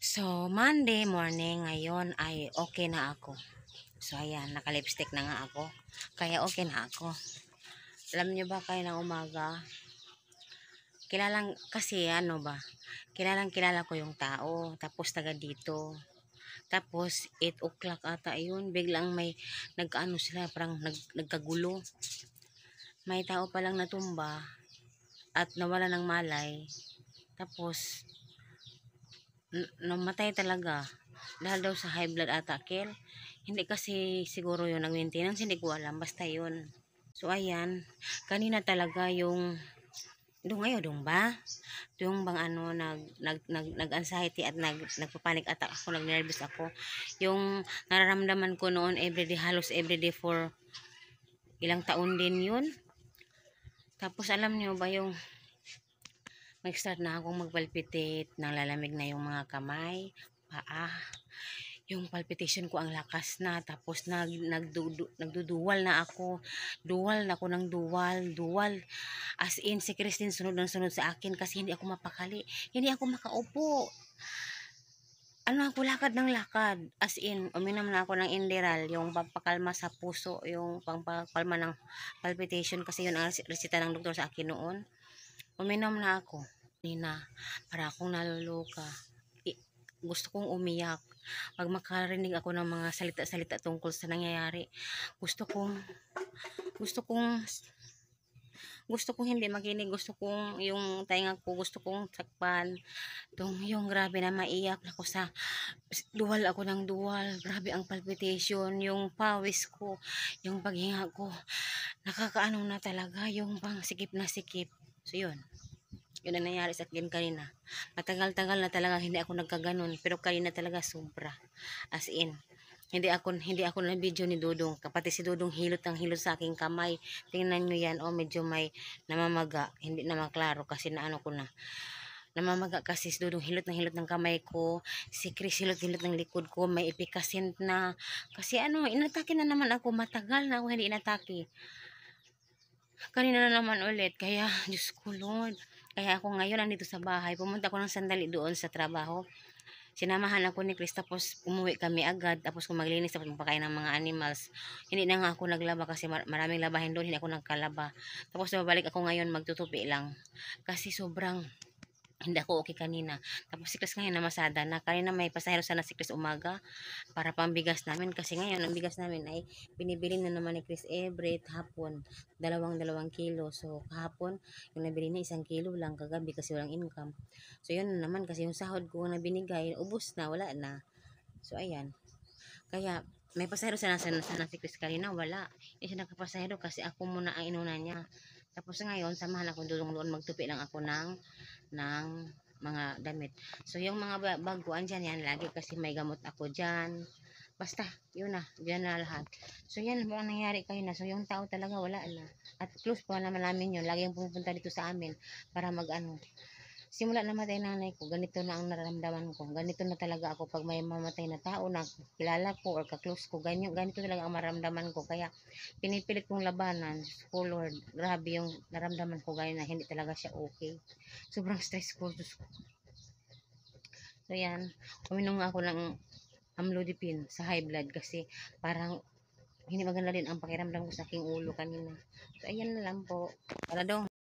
So, Monday morning ngayon ay okay na ako. So, ayan, naka-lipstick na nga ako. Kaya okay na ako. Alam nyo ba kayo ng umaga? Kilalang, kasi ano ba? Kilala ko yung tao. Tapos taga dito. Tapos, 8 o'clock ata yun. Biglang may nagkaano sila, parang nagkagulo. May tao palang natumba at nawala ng malay. Tapos, namatay talaga dahil daw sa high blood ata, Kel. Hindi kasi siguro yun nag-maintenance, hindi ko alam, basta yun. So ayan, kanina talaga yung dong ngayon dong ba? Yung bang ano nag-anxiety at nagpa-panic attack ako, nag-nervous ako. Yung nararamdaman ko noon everyday, halos everyday for ilang taon din yun. Tapos alam niyo ba yung nag-start na akong magpalpitate, nalalamig na yung mga kamay, paa. Yung palpitation ko ang lakas na, tapos nagduduwal na ako. Duwal na ako ng duwal. As in, si Christine sunod ng sunod sa akin kasi hindi ako mapakali. Hindi ako makaupo. Ano ako, lakad ng lakad. As in, uminom na ako ng Inderal, yung pampakalma sa puso, yung pampakalma ng palpitation kasi yun ang resita ng doktor sa akin noon. Uminom na ako. Nina, para akong naluluka. Gusto kong umiyak. Pag makarinig ako ng mga salita-salita tungkol sa nangyayari, gusto kong hindi makinig, gusto kong yung tainga ko, gusto kong sakpan. Yung grabe na maiyak ako sa duwal ako ng duwal. Grabe ang palpitation, yung pawis ko, yung paghinga ko. Nakakaano na talaga, yung pang sikip na sikip. So yun. Yun ang nangyari sa akin kanina. Matagal-tagal na talaga hindi ako nagkaganon, pero kanina talaga sobra. As in, hindi ako na video ni Dudong. Kapati si Dudong hilot sa aking kamay. Tingnan nyo yan, medyo may namamaga. Hindi na maklaro kasi naano ko na. Namamaga kasi si Dudong hilot ng kamay ko. Si Chris hilot ng likod ko. May epikasint na. Kasi inatake na naman ako. Matagal na ako hindi inatake. Kanina na naman ulit. Kaya, Diyos ko Lord. Kaya ako ngayon nandito sa bahay. Pumunta ako ng sandali doon sa trabaho. Sinamahan ako ni Chris, tapos umuwi kami agad. Tapos kung maglinis, tapos magpakain ng mga animals. Hindi na nga ako naglaba kasi maraming labahin doon. Hindi ako nagkalaba. Tapos babalik ako ngayon, magtutupi lang. Kasi sobrang hindi ako okay kanina. Tapos si Chris ngayon namasada na. Kanina may pasahero sana si Chris umaga para pambigas namin. Kasi ngayon ang bigas namin ay binibili na naman ni Chris every hapon. 2 kilo. So kahapon yung nabili niya 1 kilo lang kagabi kasi walang income. So yun naman kasi yung sahod ko na binigay, ubos na, wala na. So ayan. Kaya may pasahero sana si Chris kanina, wala. Hindi siya nakapasahero kasi ako muna ang inuna niya. Tapos ngayon, samahan ako doon magtupi lang ako ng mga damit. So yung mga baguan dyan yan lagi kasi may gamot ako dyan. Basta, yun na, dyan na lahat. So yan po ang nangyari kayo na. So yung tao talaga wala na. At close po naman namin yun. Lagi yung pumunta dito sa amin para simula namatay nanay ko, ganito na ang nararamdaman ko. Ganito na talaga ako pag may mamatay na tao na kilala ko or ka-close ko. Ganito talaga ang maramdaman ko. Kaya pinipilit kong labanan. Oh Lord, grabe yung naramdaman ko ganyan na hindi talaga siya okay. Sobrang stressful. So yan, uminom ako ng amlodipine sa high blood kasi parang hindi maganda din ang pakiramdam ko sa aking ulo kanina. So ayan na lang po. Para daw